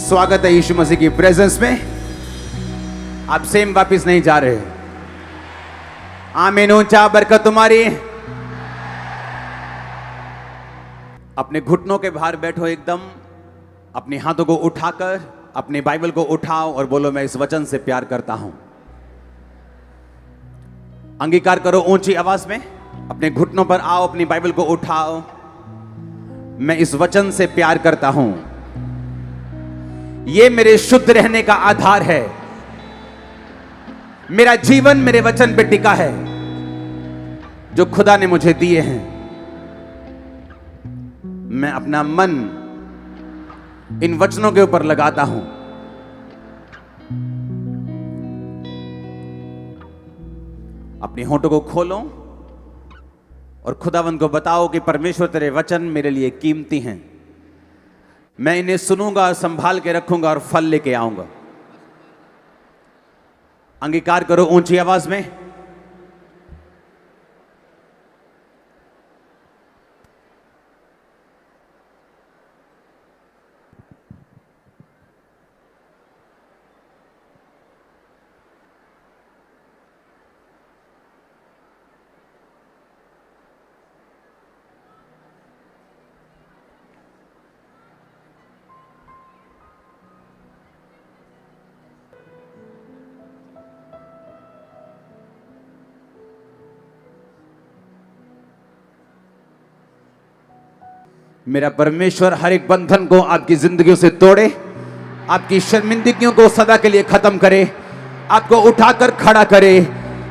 स्वागत है यीशु मसीह की प्रेजेंस में। आप सेम वापिस नहीं जा रहे। आमीन। ऊंचा बरकत तुम्हारी। अपने घुटनों के बाहर बैठो एकदम, अपने हाथों को उठाकर अपनी बाइबल को उठाओ और बोलो, मैं इस वचन से प्यार करता हूं। अंगीकार करो ऊंची आवाज में, अपने घुटनों पर आओ, अपनी बाइबल को उठाओ। मैं इस वचन से प्यार करता हूं, यह मेरे शुद्ध रहने का आधार है। मेरा जीवन मेरे वचन पे टिका है जो खुदा ने मुझे दिए हैं। मैं अपना मन इन वचनों के ऊपर लगाता हूं। अपने होठों को खोलो और खुदावंद को बताओ कि परमेश्वर तेरे वचन मेरे लिए कीमती हैं। मैं इन्हें सुनूंगा, संभाल के रखूंगा और फल लेके आऊंगा। अंगीकार करो ऊंची आवाज में। मेरा परमेश्वर हर एक बंधन को आपकी जिंदगियों से तोड़े, आपकी शर्मिंदगियों को सदा के लिए खत्म करे, आपको उठाकर खड़ा करे।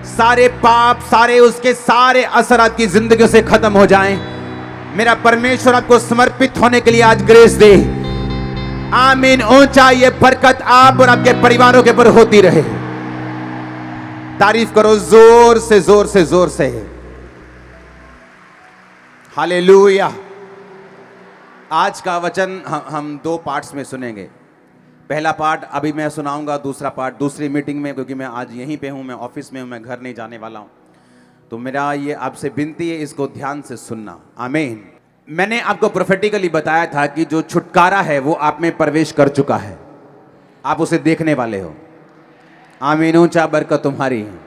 सारे पाप, सारे उसके सारे असर आपकी जिंदगियों से खत्म हो जाएं। मेरा परमेश्वर आपको समर्पित होने के लिए आज ग्रेस दे। आमीन। ऊंचा ये बरकत आप और आपके परिवारों के ऊपर होती रहे। तारीफ करो जोर से जोर से जोर से। हालेलुया। आज का वचन हम दो पार्ट्स में सुनेंगे। पहला पार्ट अभी मैं सुनाऊंगा, दूसरा पार्ट दूसरी मीटिंग में, क्योंकि मैं आज यहीं पे हूं, मैं ऑफिस में हूं, मैं घर नहीं जाने वाला हूं। तो मेरा ये आपसे विनती है, इसको ध्यान से सुनना। आमीन। मैंने आपको प्रोफेटिकली बताया था कि जो छुटकारा है वो आप में प्रवेश कर चुका है, आप उसे देखने वाले हो। आमीन। ऊंचा बरकत तुम्हारी है।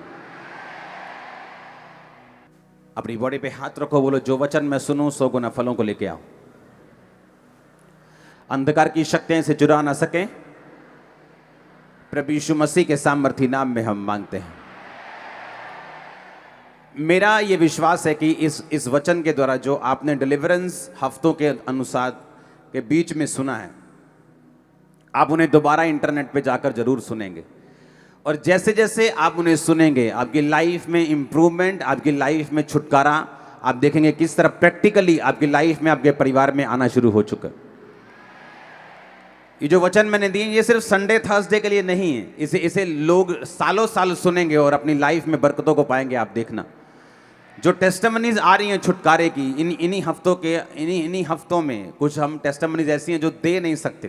अपनी बॉडी पे हाथ रखो, बोलो, जो वचन मैं सुनूं 100 गुना फलों को लेके आओ। अंधकार की शक्तियां इसे चुरा ना सके। प्रभु यीशु मसीह के सामर्थी नाम में हम मांगते हैं। मेरा यह विश्वास है कि इस वचन के द्वारा जो आपने डिलीवरेंस हफ्तों के अनुसार के बीच में सुना है, आप उन्हें दोबारा इंटरनेट पे जाकर जरूर सुनेंगे। और जैसे जैसे आप उन्हें सुनेंगे, आपकी लाइफ में इंप्रूवमेंट, आपकी लाइफ में छुटकारा आप देखेंगे किस तरह प्रैक्टिकली आपकी लाइफ में, आपके परिवार में आना शुरू हो चुका है। ये जो वचन मैंने दिए, ये सिर्फ संडे थर्सडे के लिए नहीं है। इसे लोग सालों साल सुनेंगे और अपनी लाइफ में बरकतों को पाएंगे। आप देखना, जो टेस्टिमनीज आ रही हैं छुटकारे की, इन्हीं हफ्तों में कुछ हम टेस्टिमनीज ऐसी हैं जो दे नहीं सकते,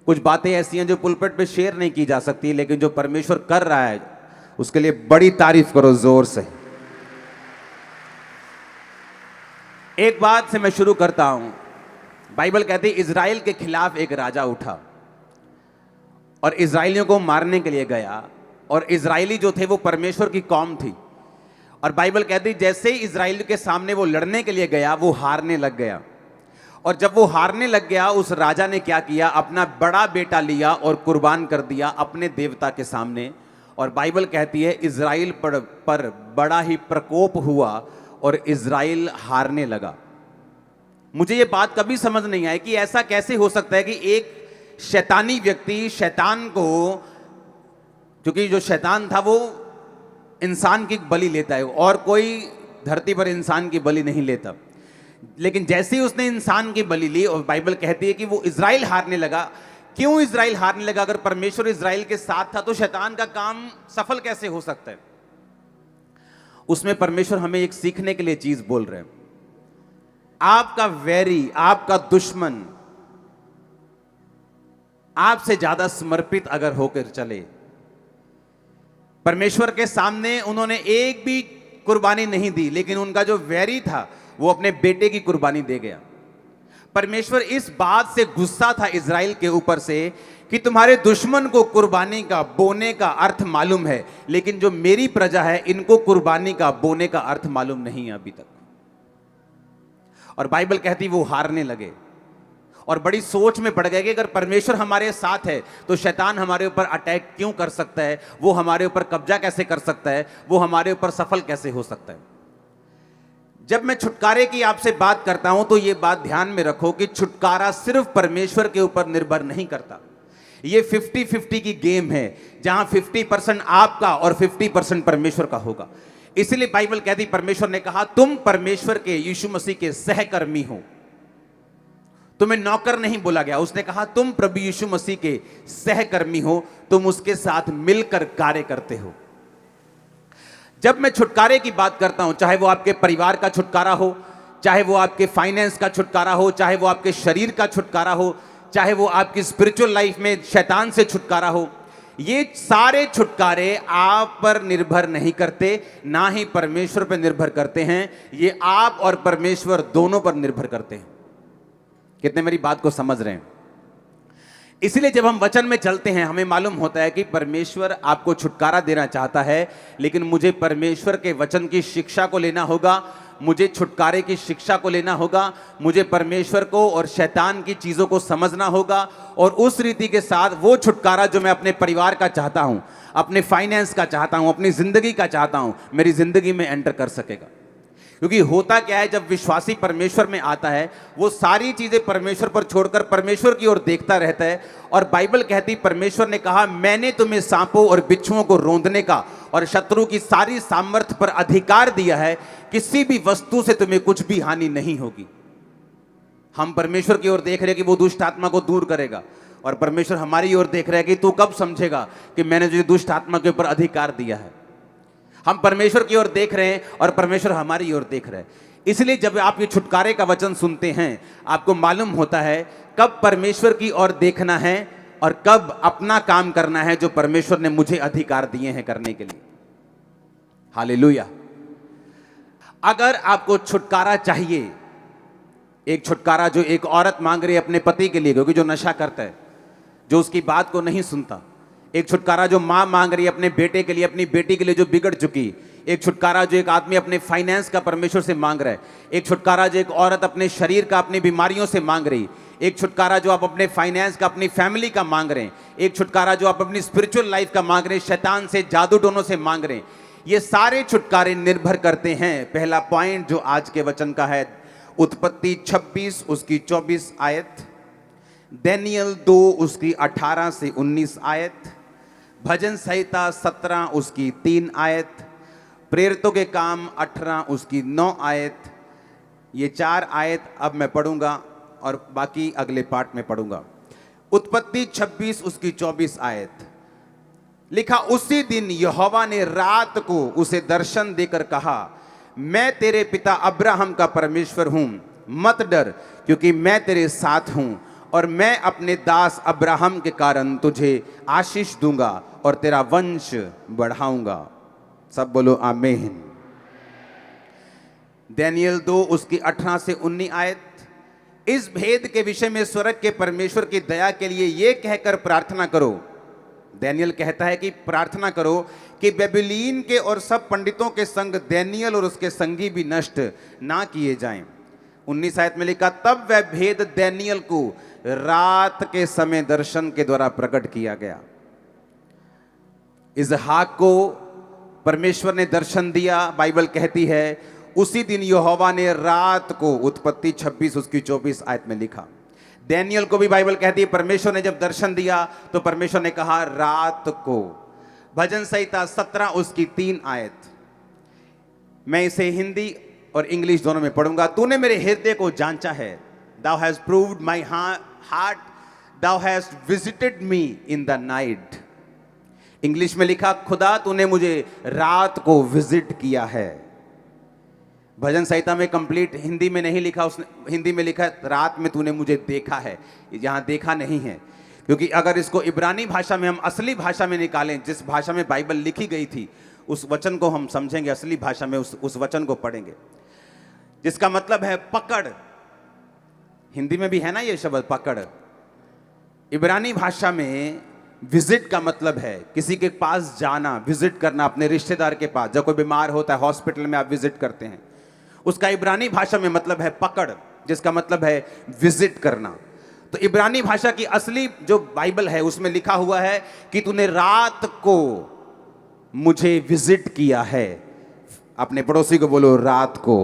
कुछ बातें ऐसी हैं जो पुलपिट पे शेयर नहीं की जा सकती, लेकिन जो परमेश्वर कर रहा है उसके लिए बड़ी तारीफ करो जोर से। एक बात से मैं शुरू करता हूं। बाइबल कहती है इजराइल के खिलाफ एक राजा उठा और इजराइलियों को मारने के लिए गया, और इजराइली जो थे वो परमेश्वर की कौम थी। और बाइबल कहती है जैसे ही इजराइल के सामने वो लड़ने के लिए गया, वो हारने लग गया। और जब वो हारने लग गया, उस राजा ने क्या किया, अपना बड़ा बेटा लिया और कुर्बान कर दिया अपने देवता के सामने। और बाइबल कहती है इजराइल पर बड़ा ही प्रकोप हुआ और इजराइल हारने लगा। मुझे ये बात कभी समझ नहीं आई कि ऐसा कैसे हो सकता है कि एक शैतानी व्यक्ति शैतान को, क्योंकि जो शैतान था वो इंसान की बलि लेता है, और कोई धरती पर इंसान की बलि नहीं लेता, लेकिन जैसे ही उसने इंसान की बलि ली, और बाइबल कहती है कि वो इजराइल हारने लगा। क्यों इजराइल हारने लगा? अगर परमेश्वर इजराइल के साथ था तो शैतान का काम सफल कैसे हो सकता है? उसमें परमेश्वर हमें एक सीखने के लिए चीज बोल रहे हैं। आपका वैरी, आपका दुश्मन आपसे ज्यादा समर्पित अगर होकर चले, परमेश्वर के सामने उन्होंने एक भी कुर्बानी नहीं दी, लेकिन उनका जो वैरी था वो अपने बेटे की कुर्बानी दे गया। परमेश्वर इस बात से गुस्सा था इज़राइल के ऊपर से कि तुम्हारे दुश्मन को कुर्बानी का बोने का अर्थ मालूम है, लेकिन जो मेरी प्रजा है इनको कुर्बानी का बोने का अर्थ मालूम नहीं है अभी तक। और बाइबल कहती वो हारने लगे और बड़ी सोच में पड़ गए कि अगर परमेश्वर हमारे साथ है तो शैतान हमारे ऊपर अटैक क्यों कर सकता है, वो हमारे ऊपर कब्जा कैसे कर सकता है, वो हमारे ऊपर सफल कैसे हो सकता है। जब मैं छुटकारे की आपसे बात करता हूं तो ये बात ध्यान में रखो कि छुटकारा सिर्फ परमेश्वर के ऊपर निर्भर नहीं करता। ये 50-50 की गेम है, जहां 50% आपका और 50% परमेश्वर का होगा। इसलिए बाइबल कहती, परमेश्वर ने कहा तुम परमेश्वर के यीशु मसीह के सहकर्मी हो। तुम्हें नौकर नहीं बोला गया, उसने कहा तुम प्रभु यीशु मसीह के सहकर्मी हो, तुम उसके साथ मिलकर कार्य करते हो। जब मैं छुटकारे की बात करता हूं, चाहे वो आपके परिवार का छुटकारा हो, चाहे वो आपके फाइनेंस का छुटकारा हो, चाहे वो आपके शरीर का छुटकारा हो, चाहे वो आपकी स्पिरिचुअल लाइफ में शैतान से छुटकारा हो, ये सारे छुटकारे आप पर निर्भर नहीं करते, ना ही परमेश्वर पर निर्भर करते हैं। ये आप और परमेश्वर दोनों पर निर्भर करते हैं। कितने मेरी बात को समझ रहे हैं? इसलिए जब हम वचन में चलते हैं हमें मालूम होता है कि परमेश्वर आपको छुटकारा देना चाहता है, लेकिन मुझे परमेश्वर के वचन की शिक्षा को लेना होगा, मुझे छुटकारे की शिक्षा को लेना होगा, मुझे परमेश्वर को और शैतान की चीज़ों को समझना होगा, और उस रीति के साथ वो छुटकारा जो मैं अपने परिवार का चाहता हूँ, अपने फाइनेंस का चाहता हूँ, अपनी ज़िंदगी का चाहता हूँ, मेरी ज़िंदगी में एंटर कर सकेगा। क्योंकि होता क्या है, जब विश्वासी परमेश्वर में आता है वो सारी चीज़ें परमेश्वर पर छोड़कर परमेश्वर की ओर देखता रहता है। और बाइबल कहती, परमेश्वर ने कहा मैंने तुम्हें सांपों और बिच्छुओं को रौंदने का और शत्रु की सारी सामर्थ्य पर अधिकार दिया है, किसी भी वस्तु से तुम्हें कुछ भी हानि नहीं होगी। हम परमेश्वर की ओर देख रहे हैं कि वो दुष्ट आत्मा को दूर करेगा, और परमेश्वर हमारी ओर देख रहे हैं कि तू कब समझेगा कि मैंने जो दुष्ट आत्मा के ऊपर अधिकार दिया है। हम परमेश्वर की ओर देख रहे हैं और परमेश्वर हमारी ओर देख रहे हैं। इसलिए जब आप ये छुटकारे का वचन सुनते हैं, आपको मालूम होता है कब परमेश्वर की ओर देखना है और कब अपना काम करना है जो परमेश्वर ने मुझे अधिकार दिए हैं करने के लिए। हालेलुया। अगर आपको छुटकारा चाहिए, एक छुटकारा जो एक औरत मांग रही है अपने पति के लिए, क्योंकि जो नशा करता है, जो उसकी बात को नहीं सुनता, एक छुटकारा जो माँ मांग रही है अपने बेटे के लिए, अपनी बेटी के लिए जो बिगड़ चुकी, एक छुटकारा जो एक आदमी अपने फाइनेंस का परमेश्वर से मांग रहा है, एक छुटकारा जो एक औरत अपने शरीर का अपनी बीमारियों से मांग रही, एक छुटकारा जो आप अपने फाइनेंस का अपनी फैमिली का मांग रहे हैं, एक छुटकारा जो आप अपनी स्पिरिचुअल लाइफ का मांग रहे हैं, शैतान से जादू टोनों से मांग रहे हैं। ये सारे छुटकारे निर्भर करते हैं। पहला पॉइंट जो आज के वचन का है, उत्पत्ति 26 उसकी 24 आयत, दानियेल 2 उसकी 18 से 19 आयत, भजन संहिता 17 उसकी 3 आयत, प्रेरितों के काम 18 उसकी 9 आयत। ये 4 आयत अब मैं पढ़ूंगा और बाकी अगले पार्ट में पढ़ूंगा। उत्पत्ति 26 उसकी 24 आयत लिखा, उसी दिन यहोवा ने रात को उसे दर्शन देकर कहा, मैं तेरे पिता अब्राहम का परमेश्वर हूं, मत डर, क्योंकि मैं तेरे साथ हूं और मैं अपने दास अब्राहम के कारण तुझे आशीष दूंगा और तेरा वंश बढ़ाऊंगा। सब बोलो आमीन। दानियेल 2 उसकी 18 से 19 आयत, इस भेद के विषय में स्वर्ग के परमेश्वर की दया के लिए यह कहकर प्रार्थना करो। दानियेल कहता है कि प्रार्थना करो कि बेबीलोन के और सब पंडितों के संग दानियेल और उसके संगी भी नष्ट ना किए जाएं। 19 आयत में लिखा, तब वह भेद दानियेल को रात के समय दर्शन के द्वारा प्रकट किया गया। इसहाक को परमेश्वर ने दर्शन दिया। बाइबल कहती है उसी दिन यहोवा ने रात को, उत्पत्ति 26 उसकी 24 आयत में लिखा। दानियेल को भी बाइबल कहती है परमेश्वर ने जब दर्शन दिया तो परमेश्वर ने कहा रात को। भजन संहिता 17 उसकी 3 आयत, मैं इसे हिंदी और इंग्लिश दोनों में पढ़ूंगा। तूने मेरे हृदय को जांचा है, thou hast proved my heart, thou hast visited me in the night। English में लिखा, खुदा तूने मुझे रात को विजिट किया है। भजन संहिता में कंप्लीट हिंदी में नहीं लिखा, उसने हिंदी में लिखा रात में तूने मुझे देखा है। यहाँ देखा नहीं है, क्योंकि अगर इसको इब्रानी भाषा में हम असली भाषा में निकालें, जिस भाषा में बाइबल लिखी गई थी, उस वचन को हम समझेंगे, असली भाषा में उस वचन को पढ़ेंगे, जिसका मतलब है पकड़, हिंदी में भी है ना ये शब्द पकड़। इब्रानी भाषा में विजिट का मतलब है किसी के पास जाना, विजिट करना, अपने रिश्तेदार के पास। जब कोई बीमार होता है हॉस्पिटल में आप विजिट करते हैं, उसका इब्रानी भाषा में मतलब है पकड़, जिसका मतलब है विजिट करना। तो इब्रानी भाषा की असली जो बाइबल है उसमें लिखा हुआ है कि तूने रात को मुझे विजिट किया है। अपने पड़ोसी को बोलो रात को।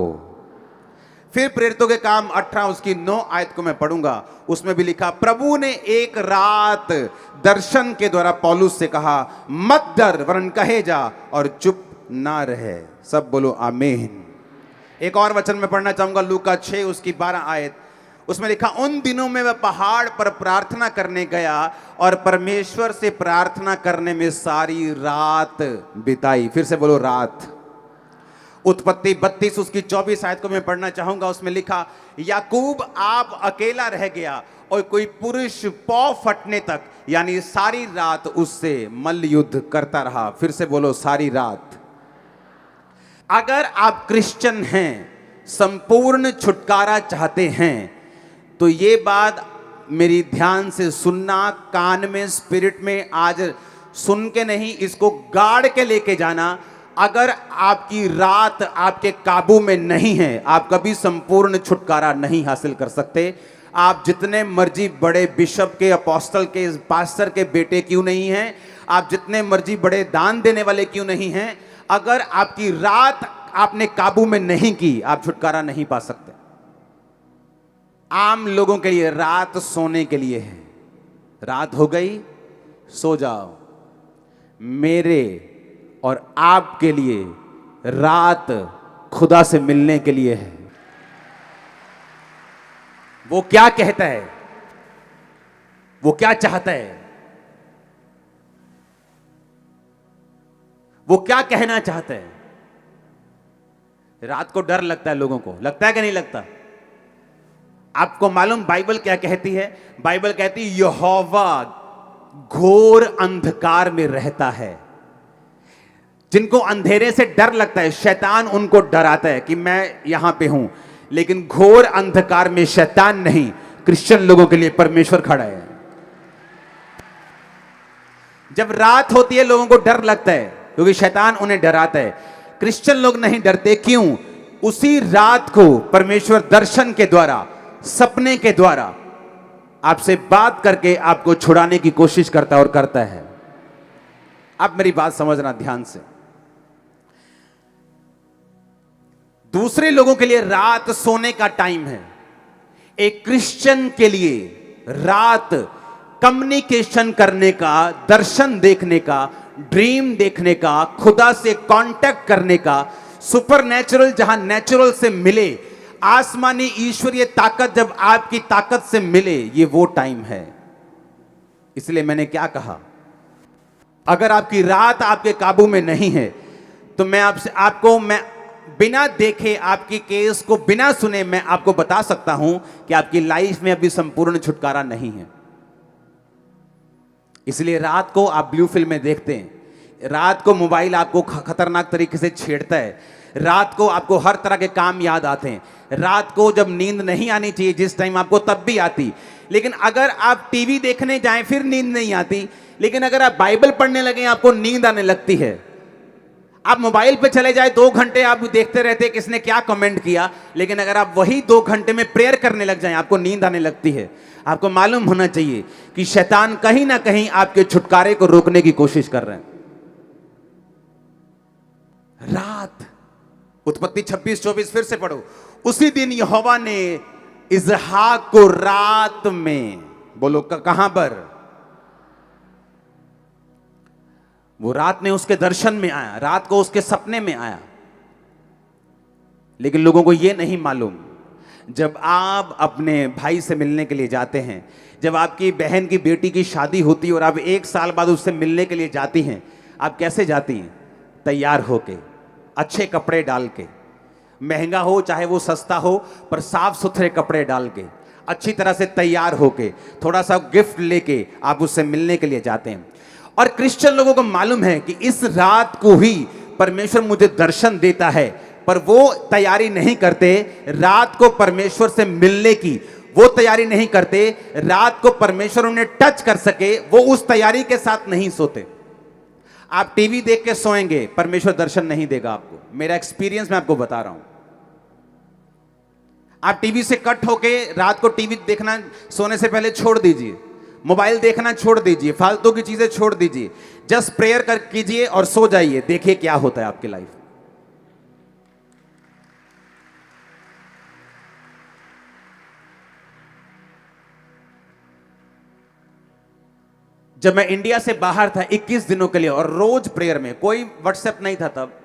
फिर प्रेरितों के काम 18 उसकी 9 आयत को मैं पढ़ूंगा, उसमें भी लिखा, प्रभु ने एक रात दर्शन के द्वारा पौलुस से कहा, मत डर वरन कहे जा और चुप ना रहे। सब बोलो आमीन। एक और वचन में पढ़ना चाहूंगा, लूका 6 उसकी 12 आयत, उसमें लिखा, उन दिनों में वह पहाड़ पर प्रार्थना करने गया और परमेश्वर से प्रार्थना करने में सारी रात बिताई। फिर से बोलो रात। उत्पत्ति 32 उसकी 24 आयत को मैं पढ़ना चाहूंगा, उसमें लिखा, याकूब आप अकेला रह गया और कोई पुरुष पौ फटने तक यानी सारी रात उससे मल्ल युद्ध करता रहा। फिर से बोलो सारी रात। अगर आप क्रिश्चियन हैं, संपूर्ण छुटकारा चाहते हैं, तो ये बात मेरी ध्यान से सुनना, कान में स्पिरिट में आज सुन के नहीं, इसको गाड़ के लेके जाना। अगर आपकी रात आपके काबू में नहीं है, आप कभी संपूर्ण छुटकारा नहीं हासिल कर सकते। आप जितने मर्जी बड़े बिशप के, अपोस्टल के, पास्टर के बेटे क्यों नहीं हैं, आप जितने मर्जी बड़े दान देने वाले क्यों नहीं हैं, अगर आपकी रात आपने काबू में नहीं की, आप छुटकारा नहीं पा सकते। आम लोगों के लिए रात सोने के लिए है। रात हो गई सो जाओ। मेरे और आपके लिए रात खुदा से मिलने के लिए है। वो क्या कहता है, वो क्या चाहता है, वो क्या कहना चाहता है। रात को डर लगता है लोगों को, लगता है कि नहीं लगता? आपको मालूम बाइबल क्या कहती है? बाइबल कहती है यहोवा घोर अंधकार में रहता है। जिनको अंधेरे से डर लगता है, शैतान उनको डराता है कि मैं यहां पे हूं, लेकिन घोर अंधकार में शैतान नहीं, क्रिश्चियन लोगों के लिए परमेश्वर खड़ा है। जब रात होती है लोगों को डर लगता है क्योंकि शैतान उन्हें डराता है। क्रिश्चियन लोग नहीं डरते, क्यों? उसी रात को परमेश्वर दर्शन के द्वारा, सपने के द्वारा आपसे बात करके आपको छुड़ाने की कोशिश करता है और करता है। अब मेरी बात समझना ध्यान से। दूसरे लोगों के लिए रात सोने का टाइम है, एक क्रिश्चियन के लिए रात कम्युनिकेशन करने का, दर्शन देखने का, ड्रीम देखने का, खुदा से कांटेक्ट करने का, सुपरनेचुरल जहां नेचुरल से मिले, आसमानी ईश्वरीय ताकत जब आपकी ताकत से मिले, ये वो टाइम है। इसलिए मैंने क्या कहा, अगर आपकी रात आपके काबू में नहीं है तो मैं बिना देखे, आपकी केस को बिना सुने मैं आपको बता सकता हूं कि आपकी लाइफ में अभी संपूर्ण छुटकारा नहीं है। इसलिए रात को आप ब्लू फिल्में देखते हैं, रात को मोबाइल आपको खतरनाक तरीके से छेड़ता है, रात को आपको हर तरह के काम याद आते हैं, रात को जब नींद नहीं आनी चाहिए जिस टाइम आपको, तब भी आती। लेकिन अगर आप टीवी देखने जाएं फिर नींद नहीं आती, लेकिन अगर आप बाइबल पढ़ने लगे आपको नींद आने लगती है। आप मोबाइल पे चले जाए 2 घंटे आप देखते रहते हैं किसने क्या कमेंट किया, लेकिन अगर आप वही 2 घंटे में प्रेयर करने लग जाएं आपको नींद आने लगती है। आपको मालूम होना चाहिए कि शैतान कहीं ना कहीं आपके छुटकारे को रोकने की कोशिश कर रहे हैं। रात, उत्पत्ति 26-24 फिर से पढ़ो। उसी दिन यहोवा ने इसहाक को रात में, बोलो कहां पर? वो रात में उसके दर्शन में आया, रात को उसके सपने में आया। लेकिन लोगों को यह नहीं मालूम, जब आप अपने भाई से मिलने के लिए जाते हैं, जब आपकी बहन की बेटी की शादी होती है और आप 1 साल बाद उससे मिलने के लिए जाती हैं, आप कैसे जाती हैं? तैयार होके, अच्छे कपड़े डाल के, महंगा हो चाहे वो सस्ता हो, पर साफ सुथरे कपड़े डाल के, अच्छी तरह से तैयार होके, थोड़ा सा गिफ्ट लेके आप उससे मिलने के लिए जाते हैं। और क्रिश्चियन लोगों को मालूम है कि इस रात को ही परमेश्वर मुझे दर्शन देता है, पर वो तैयारी नहीं करते रात को परमेश्वर से मिलने की, वो तैयारी नहीं करते, रात को परमेश्वर उन्हें टच कर सके, वो उस तैयारी के साथ नहीं सोते। आप टीवी देख के सोएंगे, परमेश्वर दर्शन नहीं देगा आपको। मेरा एक्सपीरियंस मैं आपको बता रहा हूं। आप टीवी से कट होके रात को टीवी देखना सोने से पहले छोड़ दीजिए, मोबाइल देखना छोड़ दीजिए, फालतू की चीजें छोड़ दीजिए, जस्ट प्रेयर कर कीजिए और सो जाइए। देखिए क्या होता है आपकी लाइफ। जब मैं इंडिया से बाहर था 21 दिनों के लिए, और रोज प्रेयर में, कोई व्हाट्सएप नहीं था तब,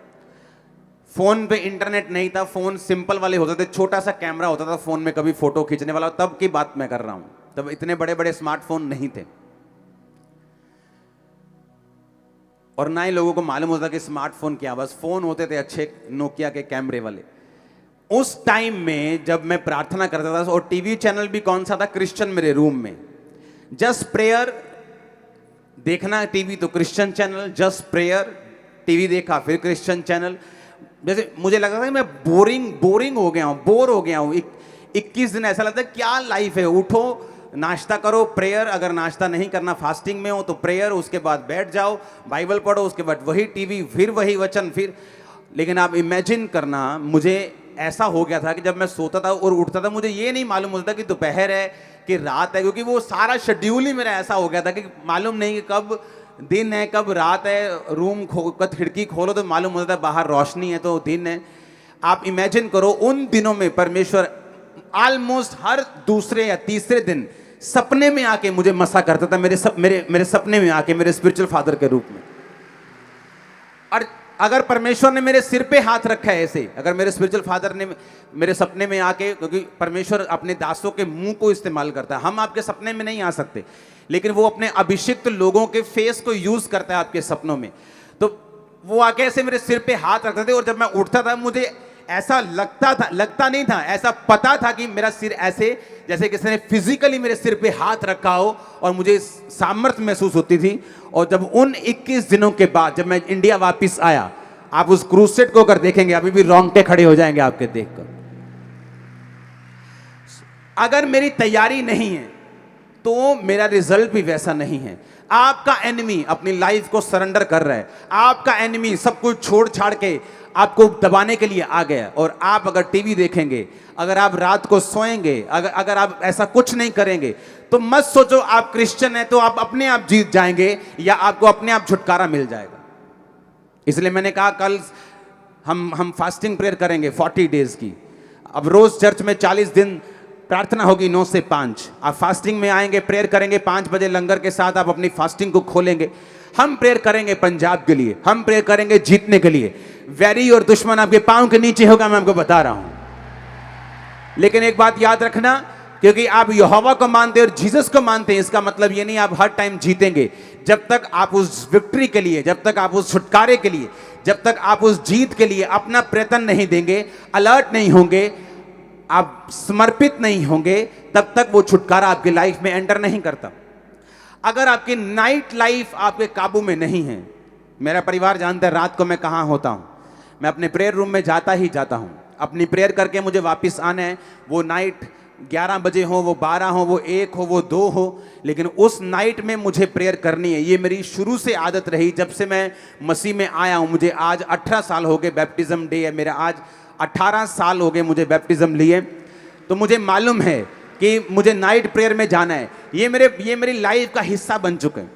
फोन पे इंटरनेट नहीं था, फोन सिंपल वाले होते थे, छोटा सा कैमरा होता था फोन में, कभी फोटो खींचने वाला, तब की बात मैं कर रहा हूं। तब इतने बड़े बड़े स्मार्टफोन नहीं थे, और ना ही लोगों को मालूम होता कि स्मार्टफोन क्या। बस फोन होते थे अच्छे नोकिया के कैमरे वाले। उस टाइम में जब मैं प्रार्थना करता था, और टीवी चैनल भी कौन सा था, क्रिश्चियन, मेरे रूम में, जस्ट प्रेयर देखना टीवी तो Christian channel, just prayer TV देखा, फिर क्रिश्चियन चैनल। जैसे मुझे लगा था कि मैं बोरिंग हो गया हूं, बोर हो गया हूं। 21 दिन ऐसा लगता है क्या लाइफ है। उठो, नाश्ता करो, प्रेयर, अगर नाश्ता नहीं करना, फास्टिंग में हो तो प्रेयर, उसके बाद बैठ जाओ, बाइबल पढ़ो, उसके बाद वही टीवी, फिर वही वचन, फिर। लेकिन आप इमेजिन करना, मुझे ऐसा हो गया था कि जब मैं सोता था और उठता था, मुझे ये नहीं मालूम होता कि दोपहर है कि रात है, क्योंकि वो सारा शेड्यूल ही मेरा ऐसा हो गया था कि मालूम नहीं कि कब दिन है कब रात है। रूम खिड़की खोलो तो मालूम होता है बाहर रोशनी है तो दिन है। आप इमेजिन करो, उन दिनों में परमेश्वर ऑलमोस्ट हर दूसरे या तीसरे दिन सपने में आके मुझे मसा करता था, मेरे सपने में आके, मेरे स्पिरिचुअल फादर के रूप में। और अगर परमेश्वर ने मेरे सिर पे हाथ रखा है ऐसे, अगर मेरे स्पिरिचुअल फादर ने मेरे सपने में आके, क्योंकि परमेश्वर अपने दासों के मुंह को इस्तेमाल करता है, हम आपके सपने में नहीं आ सकते, लेकिन वो अपने अभिषिक्त लोगों के फेस को यूज करता है आपके सपनों में। तो वो आके ऐसे मेरे सिर पे हाथ रखते थे, और जब मैं उठता था मुझे ऐसा लगता नहीं था, ऐसा पता था कि मेरा सिर ऐसे, जैसे किसी ने फिजिकली मेरे सिर पे हाथ रखा हो, और मुझे सामर्थ्य महसूस होती थी। और जब उन 21 दिनों के बाद जब मैं इंडिया वापस आया, आप उस क्रूसेड को अगर देखेंगे, अभी भी रोंगटे खड़े हो जाएंगे आपके देखकर। अगर मेरी तैयारी नहीं है तो मेरा रिजल्ट भी वैसा नहीं है। आपका एनिमी अपनी लाइफ को सरेंडर कर रहा है, आपका एनिमी सब कुछ छोड़ छाड़ के आपको दबाने के लिए आ गया। और आप अगर टीवी देखेंगे, अगर आप रात को सोएंगे, अगर आप ऐसा कुछ नहीं करेंगे, तो मत सोचो आप क्रिश्चियन हैं तो आप अपने आप जीत जाएंगे या आपको अपने आप छुटकारा मिल जाएगा। इसलिए मैंने कहा कल हम फास्टिंग प्रेयर करेंगे 40 डेज की। अब रोज चर्च में 40 दिन प्रार्थना होगी 9 से 5। आप फास्टिंग में आएंगे, प्रेयर करेंगे 5 बजे लंगर के साथ, आप अपनी फास्टिंग को खोलेंगे। हम प्रेयर करेंगे पंजाब के लिए, हम प्रेयर करेंगे जीतने के लिए। वैरी और दुश्मन आपके पांव के नीचे होगा, मैं आपको बता रहा हूं। लेकिन एक बात याद रखना, क्योंकि आप यहोवा को मानते हैं और जीसस को मानते हैं, इसका मतलब ये नहीं आप हर टाइम जीतेंगे। जब तक आप उस विक्ट्री के लिए, जब तक आप उस छुटकारे के लिए, जब तक आप उस जीत के लिए अपना प्रयत्न नहीं देंगे, अलर्ट नहीं होंगे, आप समर्पित नहीं होंगे, तब तक वो छुटकारा आपकी लाइफ में एंटर नहीं करता। अगर आपकी नाइट लाइफ आपके काबू में नहीं है, मेरा परिवार जानता है रात को मैं कहां होता हूं, मैं अपने प्रेयर रूम में जाता ही जाता हूं। अपनी प्रेयर करके मुझे वापस आना है, वो नाइट 11 बजे हो, वो 12 हो, वो 1 हो, वो 2 हो, लेकिन उस नाइट में मुझे प्रेयर करनी है। ये मेरी शुरू से आदत रही, जब से मैं मसीह में आया हूं। मुझे आज 18 साल हो गए, बैप्टिज्म डे है मेरा आज, 18 साल हो गए मुझे बैप्टिज्म लिए। तो मुझे मालूम है कि मुझे नाइट प्रेयर में जाना है। ये मेरी लाइफ का हिस्सा बन चुका है,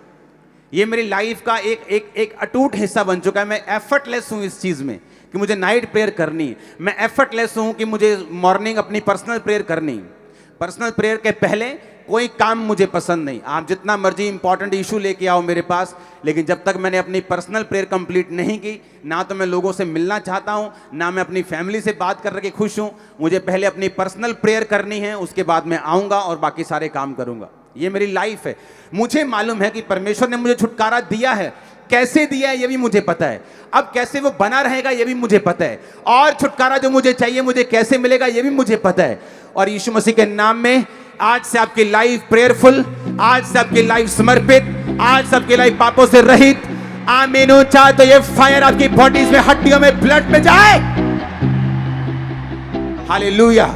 ये मेरी लाइफ का एक अटूट हिस्सा बन चुका है। मैं एफर्टलेस हूं इस चीज में कि मुझे नाइट प्रेयर करनी है। मैं एफर्टलेस हूं कि मुझे मॉर्निंग अपनी पर्सनल प्रेयर करनी है। पर्सनल प्रेयर के पहले कोई काम मुझे पसंद नहीं। आप जितना मर्जी इंपॉर्टेंट इशू लेके आओ मेरे पास, लेकिन जब तक मैंने अपनी पर्सनल प्रेयर कंप्लीट नहीं की, ना तो मैं लोगों से मिलना चाहता हूं, ना मैं अपनी फैमिली से बात करके खुश हूं। मुझे पहले अपनी पर्सनल प्रेयर करनी है, उसके बाद मैं आऊंगा और बाकी सारे काम करूंगा। ये मेरी लाइफ है। मुझे मालूम है कि परमेश्वर ने मुझे छुटकारा दिया है, कैसे दिया है ये भी मुझे पता है, अब कैसे वो बना रहेगा ये भी मुझे पता है, और छुटकारा जो मुझे चाहिए मुझे कैसे मिलेगा ये भी मुझे पता है। और यीशु मसीह के नाम में आज से आपकी लाइफ प्रेयरफुल, आज से आपकी लाइफ समर्पित, आज से आपकी लाइफ पापों से रहित। आमीन। चाहे तो ये फायर आपकी बॉडीज में, हड्डियों में, ब्लड में जाए। हालेलुया,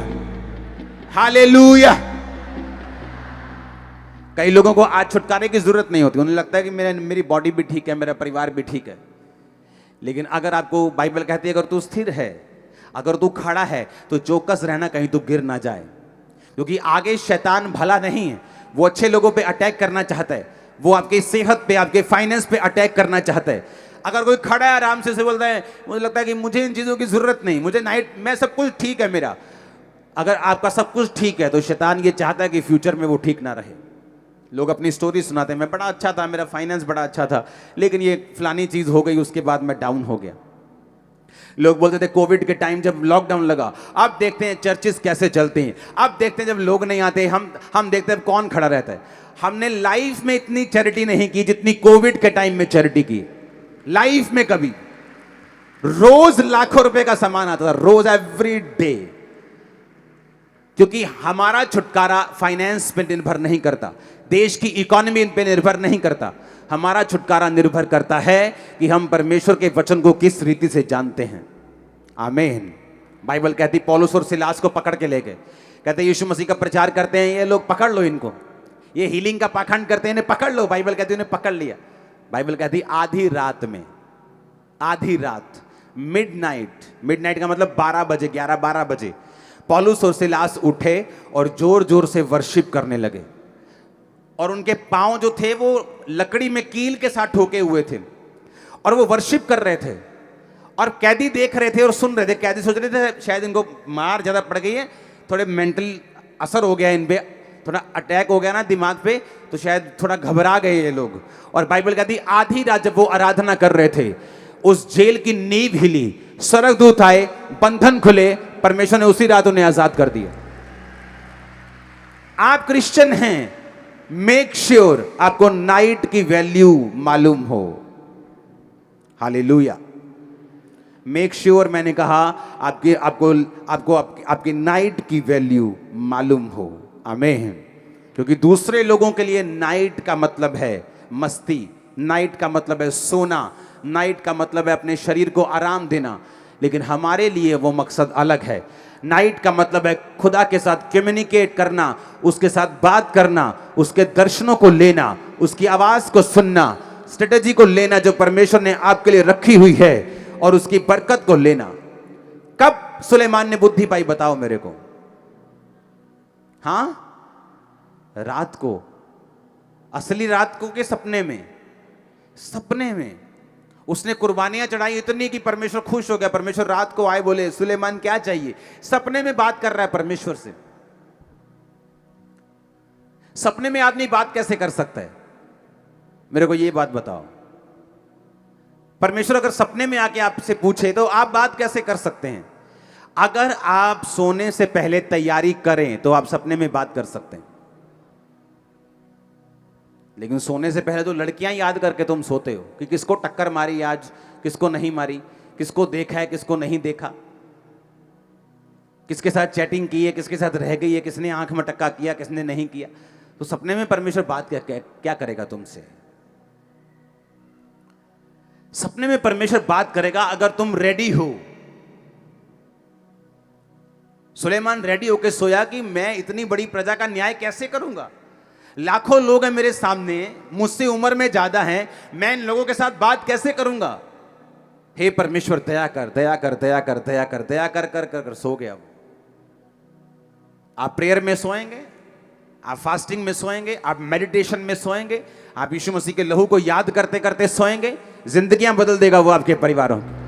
हालेलुया, कई लोगों को आज छुटकारे की जरूरत नहीं होती, उन्हें लगता है कि मेरी बॉडी भी ठीक है, मेरा परिवार भी ठीक है। लेकिन अगर आपको बाइबल कहती है अगर तू स्थिर है, अगर तू खड़ा है, तो चौकस रहना कहीं तू गिर ना जाए, क्योंकि आगे शैतान भला नहीं है, वो अच्छे लोगों पे अटैक करना चाहता है, वो आपकी सेहत पे, आपके फाइनेंस पे अटैक करना चाहता है। अगर कोई खड़ा है आराम से बोलता है, मुझे लगता है कि मुझे इन चीज़ों की जरूरत नहीं, मुझे मैं सब कुछ ठीक है मेरा। अगर आपका सब कुछ ठीक है तो शैतान ये चाहता है कि फ्यूचर में वो ठीक ना रहे। लोग अपनी स्टोरी सुनाते हैं, मैं बड़ा अच्छा था, मेरा फाइनेंस बड़ा अच्छा था, लेकिन ये फलानी चीज़ हो गई, उसके बाद मैं डाउन हो गया। लोग बोलते थे कोविड के टाइम जब लॉकडाउन लगा, अब देखते हैं चर्चेस कैसे चलते हैं, अब देखते हैं जब लोग नहीं आते, हम देखते हैं कौन खड़ा रहता है। हमने लाइफ में इतनी चैरिटी नहीं की जितनी कोविड के टाइम में चैरिटी की। लाइफ में कभी, रोज लाखों रुपए का सामान आता था, रोज, एवरी डे। क्योंकि हमारा छुटकारा फाइनेंस पे निर्भर नहीं करता, देश की इकोनॉमी पे निर्भर नहीं करता, हमारा छुटकारा निर्भर करता है कि हम परमेश्वर के वचन को किस रीति से जानते हैं। आमीन। बाइबल कहती पौलुस और सिलास को पकड़ के ले गए, कहते यीशु मसीह का प्रचार करते हैं ये लोग, पकड़ लो इनको, ये हीलिंग का पाखंड करते हैं, इन्हें पकड़ लो। बाइबल कहती उन्हें पकड़ लिया। बाइबल कहती आधी रात में, आधी रात, मिडनाइट का मतलब 12 बजे, 11-12 बजे पौलुस और सिलास उठे और जोर जोर से वर्शिप करने लगे, और उनके पांव जो थे वो लकड़ी में कील के साथ ठोके हुए थे, और वो वर्शिप कर रहे थे, और कैदी देख रहे थे और सुन रहे थे। कैदी सोच रहे थे शायद इनको मार ज्यादा पड़ गई है, थोड़े मेंटल असर हो गया इन पे, थोड़ा अटैक हो गया ना दिमाग पे, तो शायद थोड़ा घबरा गए ये लोग। और बाइबल कहती आधी रात जब वो आराधना कर रहे थे, उस जेल की नींव हिली, स्वर्गदूत आए, बंधन खुले, परमेश्वर ने उसी रात उन्हें आजाद कर दिया। आप क्रिश्चियन हैं, मेक श्योर आपको नाइट की वैल्यू मालूम हो। हालेलुया। मेक श्योर, मैंने कहा आपकी नाइट की वैल्यू मालूम हो। आमीन। क्योंकि दूसरे लोगों के लिए नाइट का मतलब है मस्ती, नाइट का मतलब है सोना, नाइट का मतलब है अपने शरीर को आराम देना, लेकिन हमारे लिए वो मकसद अलग है। नाइट का मतलब है खुदा के साथ कम्युनिकेट करना, उसके साथ बात करना, उसके दर्शनों को लेना, उसकी आवाज को सुनना, स्ट्रेटेजी को लेना जो परमेश्वर ने आपके लिए रखी हुई है, और उसकी बरकत को लेना। कब सुलेमान ने बुद्धि पाई बताओ मेरे को? हां, रात को। असली रात को के सपने में, सपने में उसने कुर्बानियां चढ़ाई इतनी कि परमेश्वर खुश हो गया। परमेश्वर रात को आए, बोले सुलेमान क्या चाहिए? सपने में बात कर रहा है परमेश्वर से। सपने में आदमी बात कैसे कर सकता है? मेरे को ये बात बताओ। परमेश्वर अगर सपने में आके आपसे पूछे तो आप बात कैसे कर सकते हैं? अगर आप सोने से पहले तैयारी करें तो आप सपने में बात कर सकते हैं, लेकिन सोने से पहले तो लड़कियां याद करके तुम सोते हो कि किसको टक्कर मारी आज, किसको नहीं मारी, किसको देखा है, किसको नहीं देखा, किसके साथ चैटिंग की है, किसके साथ रह गई है, किसने आंख में टक्का किया, किसने नहीं किया। तो सपने में परमेश्वर बात क्या करेगा तुमसे? सपने में परमेश्वर बात करेगा अगर तुम रेडी हो। सुलेमान रेडी होकर सोया कि मैं इतनी बड़ी प्रजा का न्याय कैसे करूंगा, लाखों लोग हैं मेरे सामने, मुझसे उम्र में ज्यादा हैं, मैं इन लोगों के साथ बात कैसे करूंगा? हे परमेश्वर दया कर, दया कर, दया कर, दया कर, दया कर कर कर, कर सो गया वो। आप प्रेयर में सोएंगे, आप फास्टिंग में सोएंगे, आप मेडिटेशन में सोएंगे, आप यीशु मसीह के लहू को याद करते करते सोएंगे, जिंदगियां बदल देगा वो आपके परिवारों की।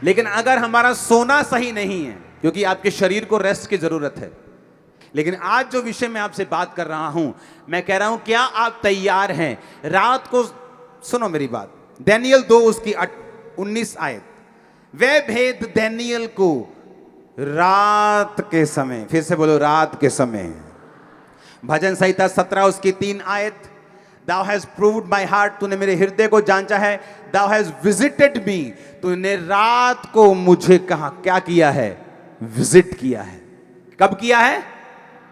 लेकिन अगर हमारा सोना सही नहीं है, क्योंकि आपके शरीर को रेस्ट की जरूरत है। लेकिन आज जो विषय मैं आपसे बात कर रहा हूं, मैं कह रहा हूं क्या आप तैयार हैं? रात को सुनो मेरी बात, दानियल 2 उसकी 19 आयत, वे भेद दानियल को रात के समय, फिर से बोलो रात के समय। भजन संहिता 17 उसकी 3 आयत, Thou has proved my heart, तूने मेरे हृदय को जांचा है। Thou has visited me, तूने रात को मुझे कहा क्या किया है? विजिट किया है। कब किया है?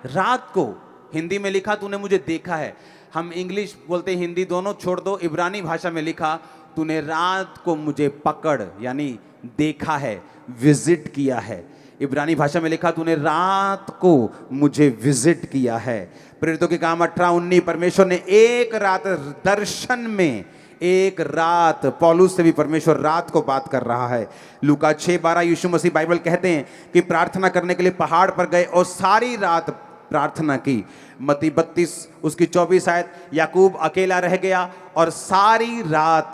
रात को। हिंदी में लिखा तूने मुझे देखा है, हम इंग्लिश बोलते हिंदी दोनों छोड़ दो, इब्रानी भाषा में लिखा तूने रात को मुझे पकड़, यानी देखा है, विजिट किया है। इब्रानी भाषा में लिखा, तूने रात को मुझे विजिट किया है। प्रेरितों के काम 18-19, परमेश्वर ने एक रात दर्शन में, एक रात, पौलुस से भी परमेश्वर रात को बात कर रहा है। लूका 6:12 यीशु मसीह बाइबल कहते हैं कि प्रार्थना करने के लिए पहाड़ पर गए और सारी रात प्रार्थना की। मत्ती 32 उसकी 24 आयत, याकूब अकेला रह गया और सारी रात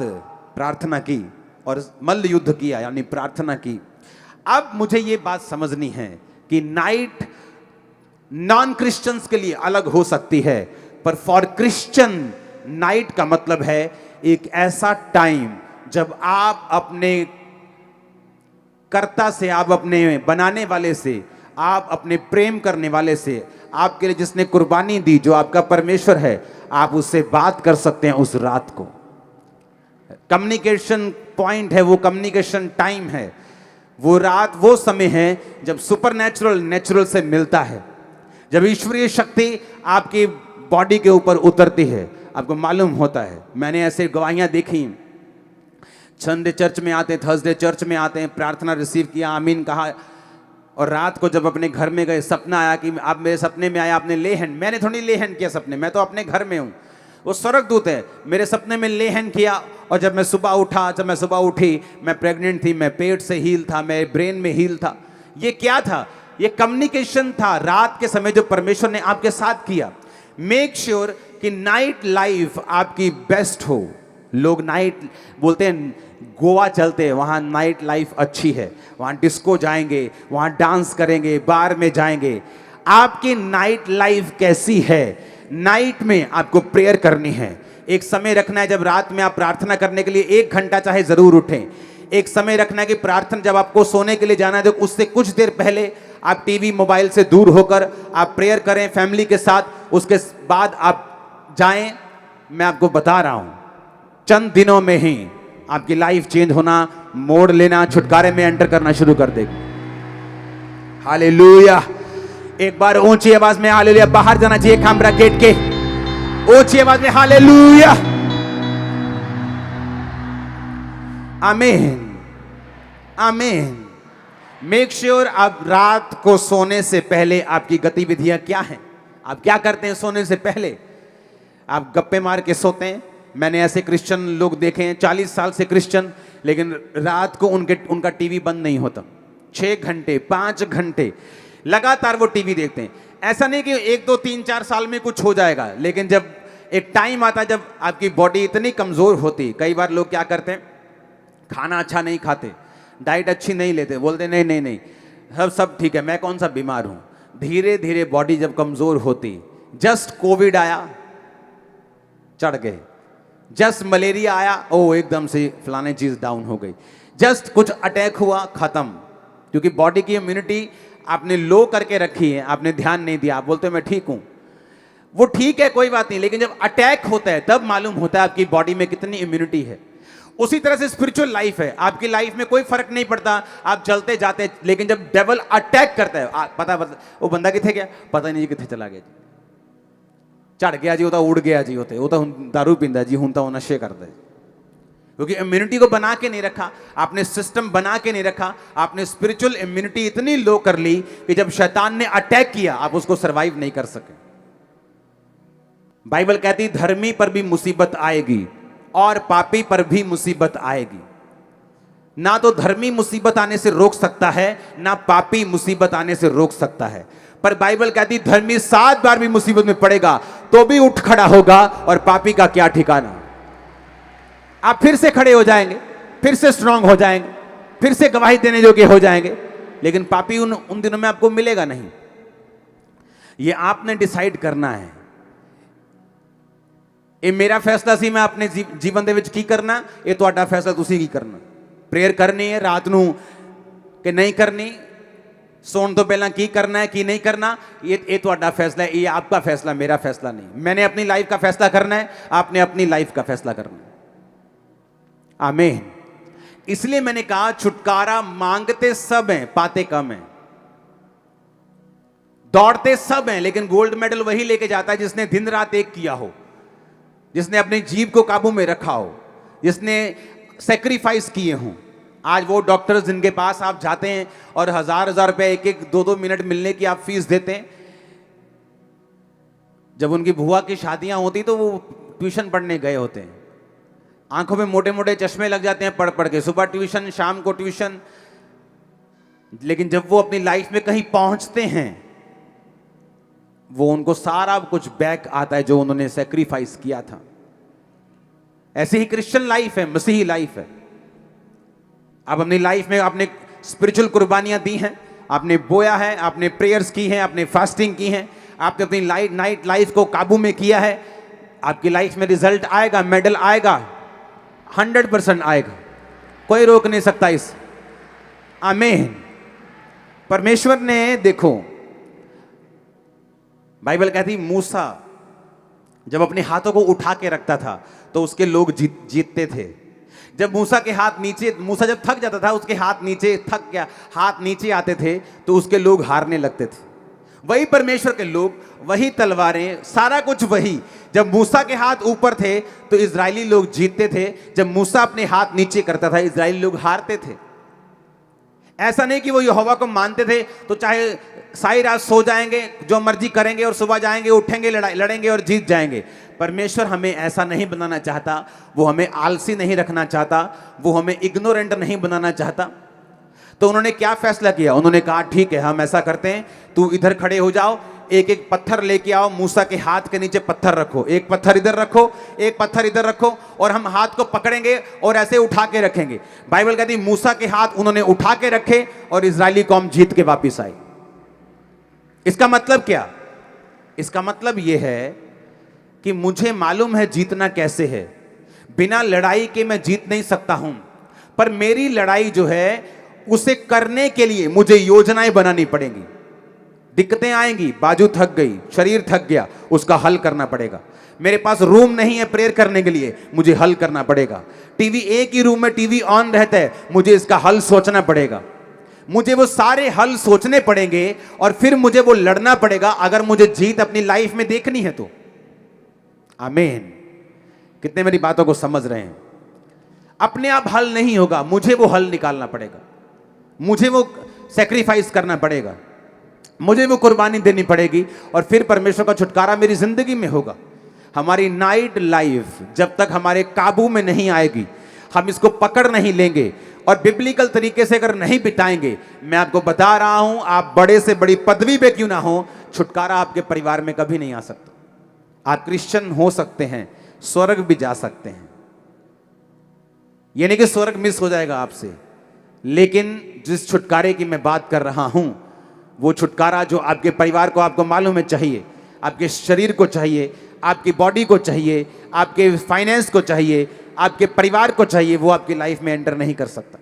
प्रार्थना की और मल्ल युद्ध किया, यानी प्रार्थना की। अब मुझे ये बात समझनी है कि नाइट नॉन क्रिश्चियंस के लिए अलग हो सकती है, पर फॉर क्रिश्चियन नाइट का मतलब है एक ऐसा टाइम जब आप अपने कर्ता से, आप अपने बनाने वाले से, आप अपने प्रेम करने वाले से, आपके लिए जिसने कुर्बानी दी, जो आपका परमेश्वर है, आप उससे बात कर सकते हैं उस रात को। कम्युनिकेशन पॉइंट है वो, कम्युनिकेशन टाइम है वो। रात वो समय है जब सुपरनैचुरल नेचुरल से मिलता है, जब ईश्वरीय शक्ति आपकी बॉडी के ऊपर उतरती है। आपको मालूम होता है, मैंने ऐसे गवाहियां देखी, संडे चर्च में आते, थर्सडे चर्च में आते हैं, प्रार्थना रिसीव किया, आमीन कहा, और रात को जब अपने घर में गए, सपना आया कि आप मेरे सपने में आया, आपने ले हैंड, मैंने थोड़ी ले हैंड किया सपने, मैं तो अपने घर में हूँ, वो स्वर्गदूत है, मेरे सपने में ले हैंड किया। और जब मैं सुबह उठी, मैं प्रेग्नेंट थी, मैं पेट से हील था, मैं ब्रेन में हील था। ये क्या था? ये कम्युनिकेशन था रात के समय जो परमेश्वर ने आपके साथ किया। मेक श्योर कि नाइट लाइफ आपकी बेस्ट हो। लोग नाइट बोलते हैं, गोवा चलते हैं, वहाँ नाइट लाइफ अच्छी है, वहाँ डिस्को जाएंगे, वहाँ डांस करेंगे, बार में जाएंगे। आपकी नाइट लाइफ कैसी है? नाइट में आपको प्रेयर करनी है। एक समय रखना है जब रात में आप प्रार्थना करने के लिए 1 घंटा चाहे जरूर उठें। एक समय रखना है कि प्रार्थना जब आपको सोने के लिए जाना है तो उससे कुछ देर पहले आप टीवी मोबाइल से दूर होकर आप प्रेयर करें फैमिली के साथ। उसके बाद आप जाएं। मैं आपको बता रहा हूं, चंद दिनों में ही आपकी लाइफ चेंज होना, मोड़ लेना, छुटकारे में एंटर करना शुरू कर देगी। हालेलुया। एक बार ऊंची आवाज में हालेलुया। बाहर जाना चाहिए कैमरा गेट के, ऊंची आवाज में हालेलुया। आमीन, आमीन। मेक श्योर आप रात को सोने से पहले आपकी गतिविधियां क्या हैं, आप क्या करते हैं सोने से पहले? आप गप्पे मार के सोते हैं। मैंने ऐसे क्रिश्चियन लोग देखे हैं 40 साल से क्रिश्चियन, लेकिन रात को उनका टीवी बंद नहीं होता। 6 घंटे 5 घंटे लगातार वो टीवी देखते हैं। ऐसा नहीं कि 1 2 3 4 साल में कुछ हो जाएगा, लेकिन जब एक टाइम आता जब आपकी बॉडी इतनी कमजोर होती। कई बार लोग क्या करते हैं, खाना अच्छा नहीं खाते, डाइट अच्छी नहीं लेते, बोलते नहीं नहीं नहीं सब ठीक है, मैं कौन सा बीमार हूं। धीरे धीरे बॉडी जब कमजोर होती, जस्ट कोविड आया चढ़ गए, जस्ट मलेरिया आया ओ एकदम से फलाने चीज डाउन हो गई, जस्ट कुछ अटैक हुआ खत्म। क्योंकि बॉडी की इम्यूनिटी आपने लो करके रखी है, आपने ध्यान नहीं दिया। आप बोलते हो मैं ठीक हूं, वो ठीक है कोई बात नहीं, लेकिन जब अटैक होता है तब मालूम होता है आपकी बॉडी में कितनी इम्यूनिटी है। उसी तरह से स्पिरिचुअल लाइफ है। आपकी लाइफ में कोई फर्क नहीं पड़ता, आप चलते जाते, लेकिन जब डेविल अटैक करता है, पता वो बंदा किथे गया, पता नहीं किथे चला गया जी, चढ़ गया जी, वो तो उड़ गया जी, वो तो दारू पींदा जी, हूं तो नशे करता है। क्योंकि इम्यूनिटी को बना के नहीं रखा आपने, सिस्टम बना के नहीं रखा आपने। स्पिरिचुअल इम्यूनिटी इतनी लो कर ली कि जब शैतान ने अटैक किया आप उसको सरवाइव नहीं कर सके। बाइबल कहती धर्मी पर भी मुसीबत आएगी और पापी पर भी मुसीबत आएगी। ना तो धर्मी मुसीबत आने से रोक सकता है, ना पापी मुसीबत आने से रोक सकता है। पर बाइबल कहती धर्मी 7 बार भी मुसीबत में पड़ेगा तो भी उठ खड़ा होगा, और पापी का क्या ठिकाना। आप फिर से खड़े हो जाएंगे, फिर से स्ट्रांग हो जाएंगे, फिर से गवाही देने योग्य हो जाएंगे, लेकिन पापी उन दिनों में आपको मिलेगा नहीं। ये आपने डिसाइड करना है। ਇਹ मेरा फैसला सी, मैं अपने जीवन ਦੇ ਵਿੱਚ ਕੀ ਕਰਨਾ, ਇਹ ਤੁਹਾਡਾ फैसला ਤੁਸੀਂ ਕੀ ਕਰਨਾ। प्रेयर करनी है रात ਨੂੰ कि नहीं करनी, सोने तो पहला की करना है की नहीं करना, ये ਤੁਹਾਡਾ फैसला है, ये आपका फैसला, मेरा फैसला नहीं। मैंने अपनी लाइफ का फैसला करना है, आपने अपनी लाइफ का फैसला करना है। आमीन। इसलिए मैंने कहा छुटकारा मांगते सब हैं, पाते कम हैं। दौड़ते सब हैं, लेकिन गोल्ड मेडल वही लेके जाता है जिसने दिन रात एक किया हो, जिसने अपनी जीव को काबू में रखा हो, जिसने सेक्रीफाइस किए हों। आज वो डॉक्टर्स जिनके पास आप जाते हैं और हजार हजार रुपए एक एक दो दो मिनट मिलने की आप फीस देते हैं, जब उनकी बुआ की शादियां होती तो वो ट्यूशन पढ़ने गए होते हैं, आंखों में मोटे मोटे चश्मे लग जाते हैं पढ़ पढ़ के, सुबह ट्यूशन शाम को ट्यूशन। लेकिन जब वो अपनी लाइफ में कहीं पहुंचते हैं, वो उनको सारा कुछ बैक आता है जो उन्होंने सेक्रीफाइस किया था। ऐसी ही क्रिश्चियन लाइफ है, मसीही लाइफ है। आप अपनी लाइफ में आपने स्पिरिचुअल कुर्बानियां दी हैं, आपने बोया है, आपने प्रेयर्स की हैं, आपने फास्टिंग की हैं, आपने अपनी नाइट लाइफ को काबू में किया है, आपकी लाइफ में रिजल्ट आएगा, मेडल आएगा, 100% आएगा, कोई रोक नहीं सकता इस। आमीन। परमेश्वर ने, देखो बाइबल कहती मूसा जब अपने हाथों को उठा के रखता था तो उसके लोग जीतते थे। जब मूसा के हाथ नीचे, मूसा जब थक जाता था, उसके हाथ नीचे थक गया, हाथ नीचे आते थे तो उसके लोग हारने लगते थे। वही परमेश्वर के लोग, वही तलवारें, सारा कुछ वही। जब मूसा के हाथ ऊपर थे तो इजरायली लोग जीतते थे, जब मूसा अपने हाथ नीचे करता था इजरायली लोग हारते थे। ऐसा नहीं कि वो यहोवा को मानते थे तो चाहे सारी रात सो जाएंगे, जो मर्जी करेंगे और सुबह जाएंगे, उठेंगे, लड़ेंगे और जीत जाएंगे। परमेश्वर हमें ऐसा नहीं बनाना चाहता, वो हमें आलसी नहीं रखना चाहता, वो हमें इग्नोरेंट नहीं बनाना चाहता। तो उन्होंने क्या फैसला किया? उन्होंने कहा ठीक है, हम ऐसा करते हैं, तू इधर खड़े हो जाओ, एक एक पत्थर लेके आओ, मूसा के हाथ के नीचे पत्थर रखो, एक पत्थर इधर रखो, एक पत्थर इधर रखो, और हम हाथ को पकड़ेंगे और ऐसे उठा के रखेंगे। बाइबल कहती मूसा के हाथ उन्होंने उठा के रखे और इजरायली कौम जीत के वापिस आई। इसका मतलब क्या? इसका मतलब यह है कि मुझे मालूम है जीतना कैसे है। बिना लड़ाई के मैं जीत नहीं सकता हूं, पर मेरी लड़ाई जो है उसे करने के लिए मुझे योजनाएं बनानी पड़ेंगी। दिक्कतें आएंगी, बाजू थक गई, शरीर थक गया, उसका हल करना पड़ेगा। मेरे पास रूम नहीं है प्रेयर करने के लिए, मुझे हल करना पड़ेगा। टीवी, एक ही रूम में टीवी ऑन रहता है, मुझे इसका हल सोचना पड़ेगा। मुझे वो सारे हल सोचने पड़ेंगे और फिर मुझे वो लड़ना पड़ेगा, अगर मुझे जीत अपनी लाइफ में देखनी है तो। आमीन। कितने मेरी बातों को समझ रहे हैं? अपने आप हल नहीं होगा, मुझे वो हल निकालना पड़ेगा, मुझे वो सेक्रीफाइस करना पड़ेगा, मुझे वो कुर्बानी देनी पड़ेगी, और फिर परमेश्वर का छुटकारा मेरी जिंदगी में होगा। हमारी नाइट लाइफ जब तक हमारे काबू में नहीं आएगी, हम इसको पकड़ नहीं लेंगे और बिब्लिकल तरीके से अगर नहीं बिताएंगे, मैं आपको बता रहा हूं, आप बड़े से बड़ी पदवी पे क्यों ना हो, छुटकारा आपके परिवार में कभी नहीं आ सकता। आप क्रिश्चियन हो सकते हैं, स्वर्ग भी जा सकते हैं, ये नहीं कि स्वर्ग मिस हो जाएगा आपसे, लेकिन जिस छुटकारे की मैं बात कर रहा हूं, वो छुटकारा जो आपके परिवार को, आपको मालूम है चाहिए, आपके शरीर को चाहिए, आपकी बॉडी को चाहिए, आपके फाइनेंस को चाहिए, आपके परिवार को चाहिए, वो आपकी लाइफ में एंटर नहीं कर सकता।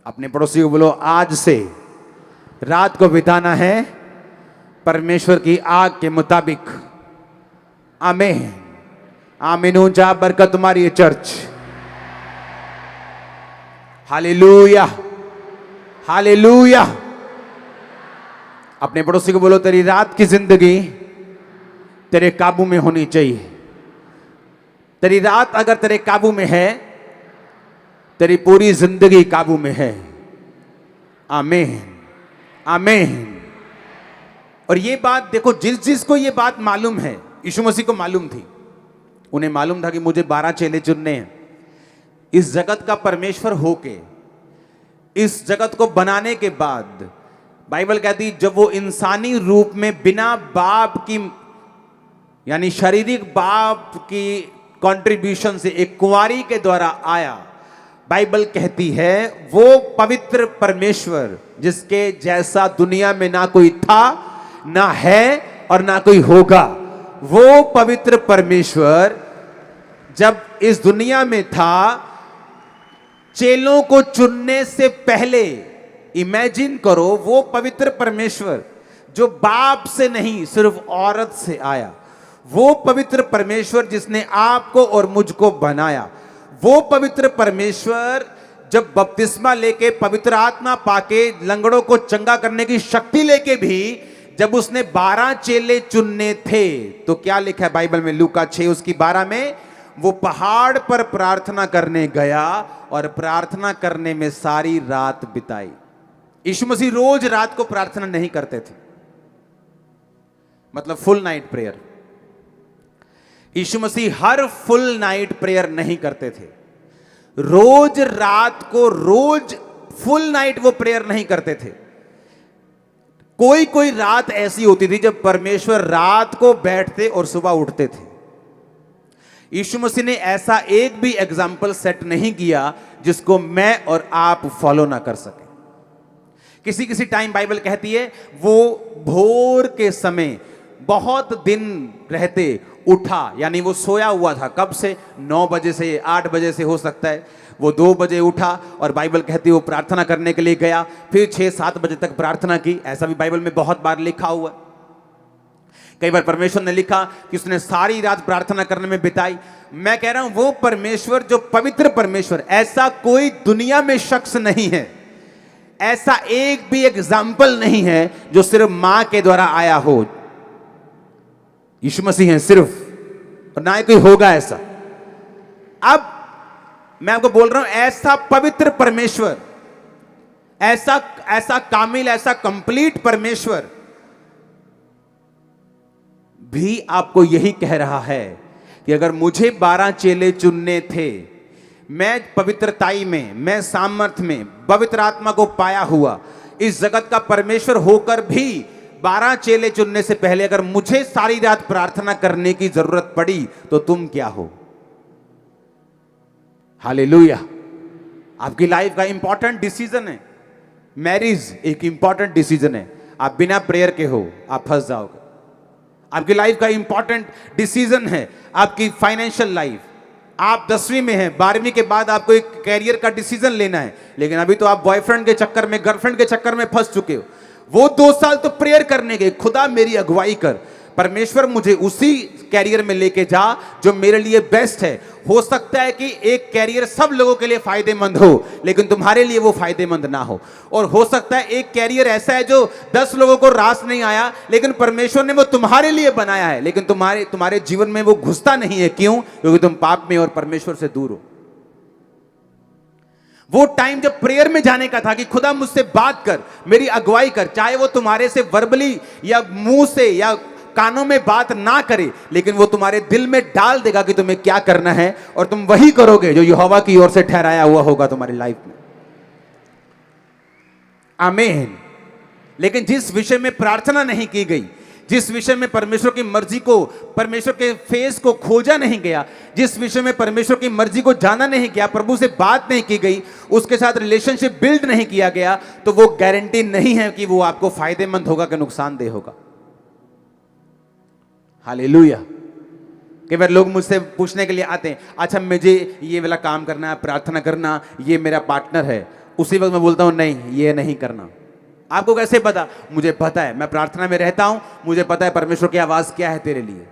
अपने पड़ोसी को बोलो, आज से रात को बिताना है परमेश्वर की आग के मुताबिक। आमीन। आमीन। ऊंचा बरकत तुम्हारी है चर्च। Hallelujah, hallelujah. अपने पड़ोसी को बोलो, तेरी रात की जिंदगी तेरे काबू में होनी चाहिए। तेरी रात अगर तेरे काबू में है, तेरी पूरी जिंदगी काबू में है। आमीन, आमीन। और ये बात देखो, जिसको ये बात मालूम है, यीशु मसीह को मालूम थी, उन्हें मालूम था कि मुझे 12 चेले चुनने हैं। इस जगत का परमेश्वर होके, इस जगत को बनाने के बाद बाइबल कहती जब वो इंसानी रूप में बिना बाप की, यानी शारीरिक बाप की कंट्रीब्यूशन से एक कुंवारी के द्वारा आया, बाइबल कहती है वो पवित्र परमेश्वर जिसके जैसा दुनिया में ना कोई था, ना है और ना कोई होगा, वो पवित्र परमेश्वर जब इस दुनिया में था, चेलों को चुनने से पहले, इमेजिन करो, वो पवित्र परमेश्वर जो बाप से नहीं सिर्फ औरत से आया, वो पवित्र परमेश्वर जिसने आपको और मुझको बनाया, वो पवित्र परमेश्वर जब बपतिस्मा लेके, पवित्र आत्मा पाके, लंगड़ों को चंगा करने की शक्ति लेके भी जब उसने 12 चेले चुनने थे, तो क्या लिखा है बाइबल में? लूका 6 उसकी 12 में, वो पहाड़ पर प्रार्थना करने गया और प्रार्थना करने में सारी रात बिताई। यीशु मसीह रोज रात को प्रार्थना नहीं करते थे, मतलब फुल नाइट प्रेयर। यीशु मसीह हर फुल नाइट प्रेयर नहीं करते थे। रोज रात को, रोज फुल नाइट वो प्रेयर नहीं करते थे। कोई कोई रात ऐसी होती थी जब परमेश्वर रात को बैठते और सुबह उठते थे। यीशु मसीह ने ऐसा एक भी एग्जाम्पल सेट नहीं किया जिसको मैं और आप फॉलो ना कर सके। किसी किसी टाइम बाइबल कहती है वो भोर के समय बहुत दिन रहते उठा, यानी वो सोया हुआ था। कब से? 9 बजे से, 8 बजे से हो सकता है। वो 2 बजे उठा और बाइबल कहती है वो प्रार्थना करने के लिए गया, फिर 6-7 बजे तक प्रार्थना की। ऐसा भी बाइबल में बहुत बार लिखा हुआ है। कई बार परमेश्वर ने लिखा कि उसने सारी रात प्रार्थना करने में बिताई। मैं कह रहा हूं वो परमेश्वर, जो पवित्र परमेश्वर, ऐसा कोई दुनिया में शख्स नहीं है, ऐसा एक भी एग्जाम्पल नहीं है जो सिर्फ मां के द्वारा आया हो। यीशु मसीह हैं सिर्फ, और ना ही कोई होगा ऐसा। अब मैं आपको बोल रहा हूं, ऐसा पवित्र परमेश्वर, ऐसा कामिल, ऐसा कंप्लीट परमेश्वर भी आपको यही कह रहा है कि अगर मुझे 12 चेले चुनने थे, मैं पवित्रताई में, मैं सामर्थ में, पवित्र आत्मा को पाया हुआ, इस जगत का परमेश्वर होकर भी 12 चेले चुनने से पहले अगर मुझे सारी रात प्रार्थना करने की जरूरत पड़ी तो तुम क्या हो? हालेलुया। आपकी लाइफ का इंपॉर्टेंट डिसीजन है। मैरिज एक इंपॉर्टेंट डिसीजन है। आप बिना प्रेयर के हो, आप फंस जाओगे। आपकी लाइफ का इंपॉर्टेंट डिसीजन है आपकी फाइनेंशियल लाइफ। आप 10वीं में हैं, 12वीं के बाद आपको एक कैरियर का डिसीजन लेना है, लेकिन अभी तो आप बॉयफ्रेंड के चक्कर में, गर्लफ्रेंड के चक्कर में फंस चुके हो। वो 2 साल तो प्रेयर करने गए, खुदा मेरी अगुवाई कर, परमेश्वर मुझे उसी कैरियर में लेके जा जो मेरे लिए बेस्ट है। हो सकता है कि एक कैरियर सब लोगों के लिए फायदेमंद हो, लेकिन तुम्हारे लिए वो फायदेमंद ना हो। और हो सकता है एक कैरियर ऐसा है जो 10 लोगों को रास नहीं आया, लेकिन परमेश्वर ने वो तुम्हारे लिए बनाया है, लेकिन तुम्हारे जीवन में वो घुसता नहीं है। क्यों? क्योंकि तुम पाप में और परमेश्वर से दूर हो। वो टाइम जब प्रेयर में जाने का था कि खुदा मुझसे बात कर, मेरी अगुवाई कर, चाहे वो तुम्हारे से वर्बली या मुंह से या कानों में बात ना करे, लेकिन वो तुम्हारे दिल में डाल देगा कि तुम्हें क्या करना है, और तुम वही करोगे जो यहोवा की ओर से ठहराया हुआ होगा तुम्हारी लाइफ में। आमीन। लेकिन जिस विषय में प्रार्थना नहीं की गई, जिस विषय में परमेश्वर की मर्जी को, परमेश्वर के फेस को खोजा नहीं गया, जिस विषय में परमेश्वर की मर्जी को जाना नहीं गया, प्रभु से बात नहीं की गई, उसके साथ रिलेशनशिप बिल्ड नहीं किया गया, तो वो गारंटी नहीं है कि वो आपको फायदेमंद होगा कि नुकसानदेह होगा। हालेलुया। कई बार लोग मुझसे पूछने के लिए आते हैं, अच्छा मुझे ये वाला काम करना है, प्रार्थना करना, ये मेरा पार्टनर है। उसी वक्त मैं बोलता हूं नहीं, ये नहीं करना। आपको कैसे पता? मुझे पता है, मैं प्रार्थना में रहता हूं, मुझे पता है परमेश्वर की आवाज क्या है तेरे लिए।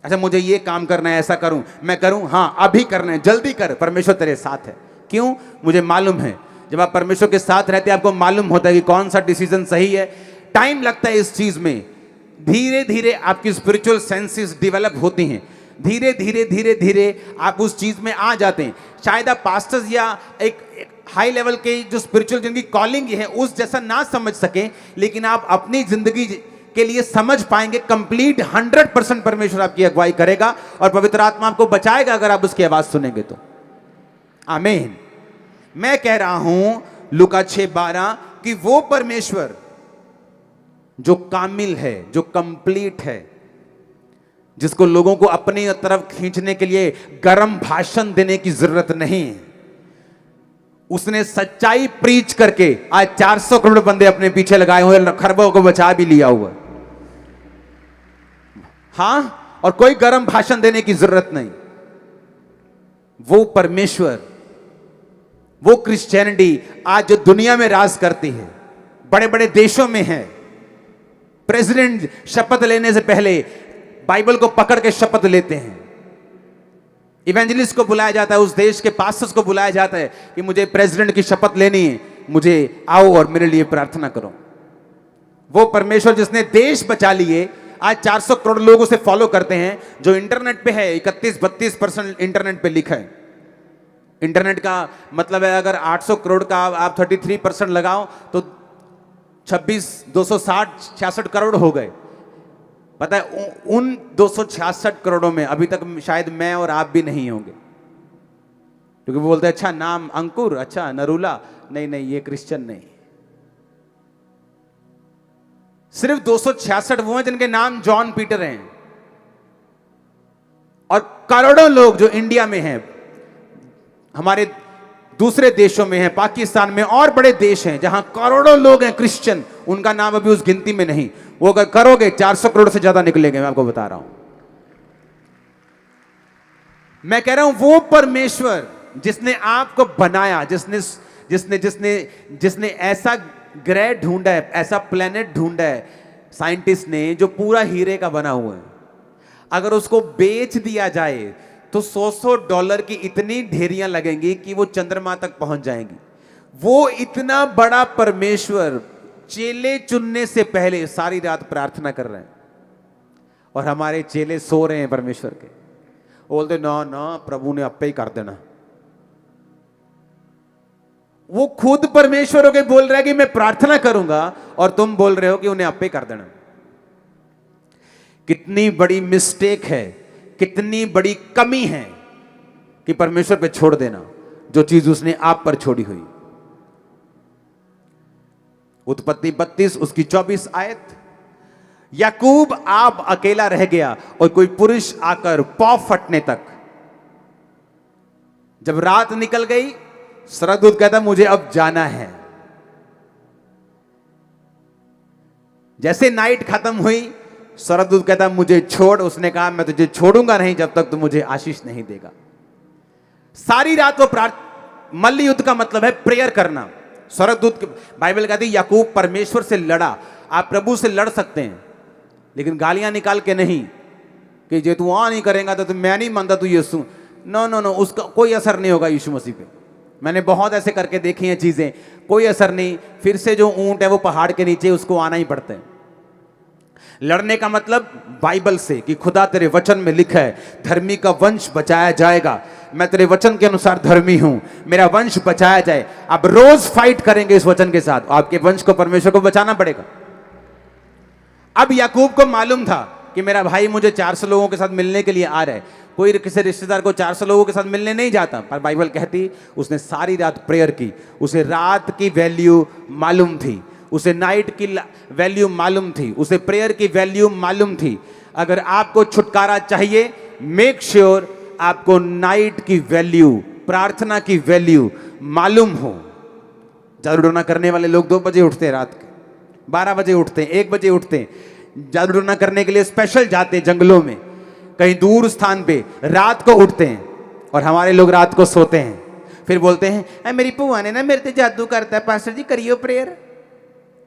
अच्छा मुझे ये काम करना है, ऐसा करूं, मैं करूं, हाँ अभी करना है, जल्दी कर, परमेश्वर तेरे साथ है। क्यों? मुझे मालूम है। जब आप परमेश्वर के साथ रहते हैं आपको मालूम होता है कि कौन सा डिसीजन सही है। टाइम लगता है इस चीज में, धीरे धीरे आपकी स्पिरिचुअल सेंसेस डेवलप होती हैं, धीरे धीरे धीरे धीरे आप उस चीज में आ जाते हैं। शायद आप पास्टर्स या एक हाई लेवल के जो स्पिरिचुअल जिनकी कॉलिंग है उस जैसा ना समझ सकें, लेकिन आप अपनी जिंदगी के लिए समझ पाएंगे। कंप्लीट 100% परमेश्वर आपकी अगुवाई करेगा और पवित्र आत्मा आपको बचाएगा अगर आप उसकी आवाज सुनेंगे तो। आमीन। मैं कह रहा हूं लूका 6:12 कि वो परमेश्वर जो कामिल है, जो कंप्लीट है, जिसको लोगों को अपनी तरफ खींचने के लिए गर्म भाषण देने की जरूरत नहीं है, उसने सच्चाई प्रीच करके आज 400 करोड़ बंदे अपने पीछे लगाए हुए, खरबों को बचा भी लिया हुआ। हां, और कोई गर्म भाषण देने की जरूरत नहीं। वो परमेश्वर, वो क्रिश्चियनिटी आज जो दुनिया में राज करती है, बड़े बड़े देशों में है। प्रेसिडेंट शपथ लेने से पहले बाइबल को पकड़ के शपथ लेते हैं। इवेंजलिस्ट को बुलाया जाता है, उस देश के पास्टर्स को बुलाया जाता है कि मुझे प्रेसिडेंट की शपथ लेनी है, मुझे आओ और मेरे लिए प्रार्थना करो। वो परमेश्वर जिसने देश बचा लिए आज 400 करोड़ लोग उसे फॉलो करते हैं। जो इंटरनेट पे है 31-32% इंटरनेट पे लिखा है। इंटरनेट का मतलब है अगर 800 करोड़ का आप 33% लगाओ तो 266 करोड़ हो गए। पता है उन 266 करोड़ों में अभी तक शायद मैं और आप भी नहीं होंगे, क्योंकि वो बोलते हैं अच्छा नाम अंकुर, अच्छा नरूला, नहीं नहीं ये क्रिश्चियन नहीं। सिर्फ 266 वो हैं जिनके नाम जॉन पीटर हैं, और करोड़ों लोग जो इंडिया में हैं, हमारे दूसरे देशों में हैं, पाकिस्तान में और बड़े देश हैं जहां करोड़ों लोग हैं क्रिश्चियन, उनका नाम अभी उस गिनती में नहीं। वो अगर करोगे 400 करोड़ से ज्यादा निकलेंगे, मैं आपको बता रहा हूं। मैं कह रहा हूं वो परमेश्वर जिसने आपको बनाया, जिसने जिसने जिसने जिसने ऐसा ग्रह ढूंढा है, ऐसा प्लेनेट ढूंढा है साइंटिस्ट ने, जो पूरा हीरे का बना हुआ है, अगर उसको बेच दिया जाए तो $100 की इतनी ढेरियां लगेंगी कि वो चंद्रमा तक पहुंच जाएंगी। वो इतना बड़ा परमेश्वर चेले चुनने से पहले सारी रात प्रार्थना कर रहे हैं, और हमारे चेले सो रहे हैं परमेश्वर के। बोलते ना ना प्रभु ने अपे ही कर देना। वो खुद परमेश्वर होके बोल रहा है कि मैं प्रार्थना करूंगा, और तुम बोल रहे हो कि उन्हें अपे कर देना। कितनी बड़ी मिस्टेक है, कितनी बड़ी कमी है कि परमेश्वर पे छोड़ देना जो चीज उसने आप पर छोड़ी हुई। उत्पत्ति 32 उसकी 24 आयत, याकूब आप अकेला रह गया और कोई पुरुष आकर पौ फटने तक। जब रात निकल गई, स्वर्गदूत कहता मुझे अब जाना है। जैसे नाइट खत्म हुई, स्वर्गदूत कहता मुझे छोड़। उसने कहा मैं तुझे छोड़ूंगा नहीं जब तक तू मुझे आशीष नहीं देगा। सारी रात वो मल्ल युद्ध का मतलब है प्रेयर करना। स्वर्गदूत, बाइबल कहती है याकूब परमेश्वर से लड़ा। आप प्रभु से लड़ सकते हैं, लेकिन गालियां निकाल के नहीं कि जे तू वहां नहीं करेगा तो मैं नहीं मानता तू यीशु। नो नो नो, उसका कोई असर नहीं होगा यीशु मसीह पे। मैंने बहुत ऐसे करके देखी हैं चीजें, कोई असर नहीं। फिर से जो ऊंट है वो पहाड़ के नीचे, उसको आना ही पड़ता है। लड़ने का मतलब बाइबल से कि खुदा तेरे वचन में लिखा है धर्मी का वंश बचाया जाएगा। मैं तेरे वचन के अनुसार धर्मी हूं, मेरा वंश बचाया जाए। आप रोज फाइट करेंगे इस वचन के साथ, आपके वंश को परमेश्वर को बचाना पड़ेगा। अब याकूब को मालूम था कि मेरा भाई मुझे 400 लोगों के साथ मिलने के लिए आ रहा है। कोई किसी रिश्तेदार को 400 लोगों के साथ मिलने नहीं जाता, पर बाइबल कहती उसने सारी रात प्रेयर की। उसे रात की वैल्यू मालूम थी, उसे नाइट की वैल्यू मालूम थी, उसे प्रेयर की वैल्यू मालूम थी। अगर आपको छुटकारा चाहिए, मेक श्योर आपको नाइट की वैल्यू, प्रार्थना की वैल्यू मालूम हो। जादू टोना करने वाले लोग 2 बजे उठते हैं, रात के 12 बजे उठते हैं, 1 बजे उठते हैं। जादू टोना करने के लिए स्पेशल जाते हैं जंगलों में, कहीं दूर स्थान पे रात को उठते हैं। और हमारे लोग रात को सोते हैं, फिर बोलते हैं मेरी बुआ ने ना मेरे पे जादू करता है, पास्टर जी करियो प्रेयर।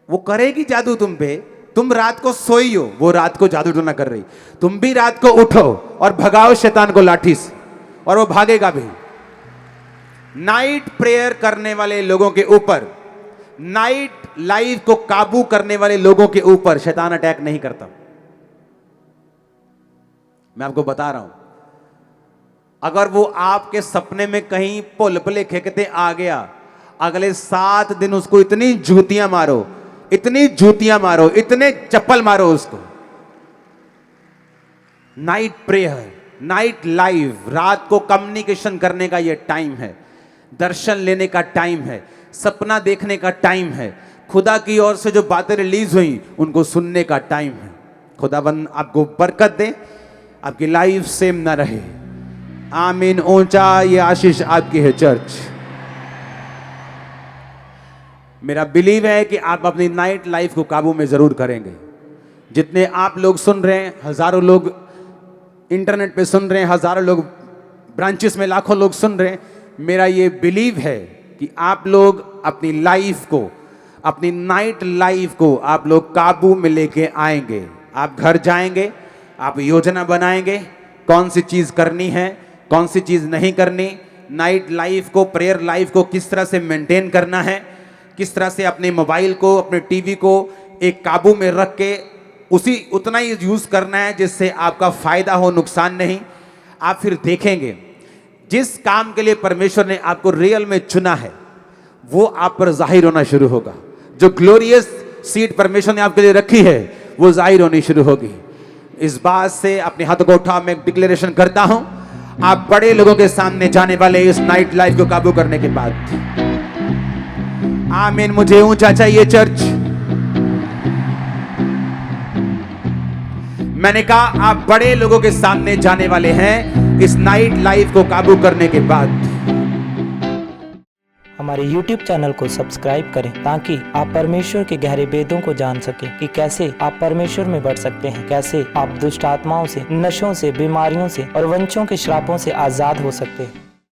वो करेगी जादू तुम पे, तुम रात को सोई हो, वो रात को जादू टोना कर रही। तुम भी रात को उठो और भगाओ शैतान को लाठी से, और वो भागेगा भी। नाइट प्रेयर करने वाले लोगों के ऊपर, नाइट लाइफ को काबू करने वाले लोगों के ऊपर शैतान अटैक नहीं करता। मैं आपको बता रहा हूं, अगर वो आपके सपने में कहीं पुल पले खेकते आ गया, अगले 7 दिन उसको इतनी जूतियां मारो, इतनी जूतियां मारो, इतने चप्पल मारो उसको। नाइट प्रेयर, नाइट लाइव, रात को कम्युनिकेशन करने का ये टाइम है, दर्शन लेने का टाइम है, सपना देखने का टाइम है, खुदा की ओर से जो बातें रिलीज हुई उनको सुनने का टाइम है। खुदाबंद आपको बरकत दे, आपकी लाइफ सेम ना रहे। आमीन। ऊंचा ये आशीष आपकी है चर्च। मेरा बिलीव है कि आप अपनी नाइट लाइफ को काबू में जरूर करेंगे। जितने आप लोग सुन रहे हैं, हजारों लोग इंटरनेट पे सुन रहे हैं, हजारों लोग ब्रांचेस में लाखों लोग सुन रहे हैं, मेरा ये बिलीव है कि आप लोग अपनी लाइफ को, अपनी नाइट लाइफ को आप लोग काबू में लेके आएंगे। आप घर जाएंगे, आप योजना बनाएंगे कौन सी चीज करनी है, कौन सी चीज नहीं करनी। नाइट लाइफ को, प्रेयर लाइफ को किस तरह से मेंटेन करना है, किस तरह से अपने मोबाइल को, अपने टीवी को एक काबू में रख के उसी उतना ही यूज करना है जिससे आपका फायदा हो, नुकसान नहीं। आप फिर देखेंगे जिस काम के लिए परमेश्वर ने आपको रियल में चुना है वो आप पर जाहिर होना शुरू होगा। जो ग्लोरियस सीट परमेश्वर ने आपके लिए रखी है वो जाहिर होनी शुरू होगी। इस बात से अपने हाथों को उठा मैं डिक्लेरेशन करता हूं, आप बड़े लोगों के सामने जाने वाले इस नाइट लाइफ को काबू करने के बाद। आमीन। मुझे ऊंचा चाहिए चर्च। मैंने कहा आप बड़े लोगों के सामने जाने वाले हैं इस नाइट लाइफ को काबू करने के बाद। हमारे YouTube चैनल को सब्सक्राइब करें ताकि आप परमेश्वर के गहरे भेदों को जान सकें कि कैसे आप परमेश्वर में बढ़ सकते हैं, कैसे आप दुष्ट आत्माओं से, नशों से, बीमारियों से और वंशों के श्रापों से आजाद हो सकते हैं।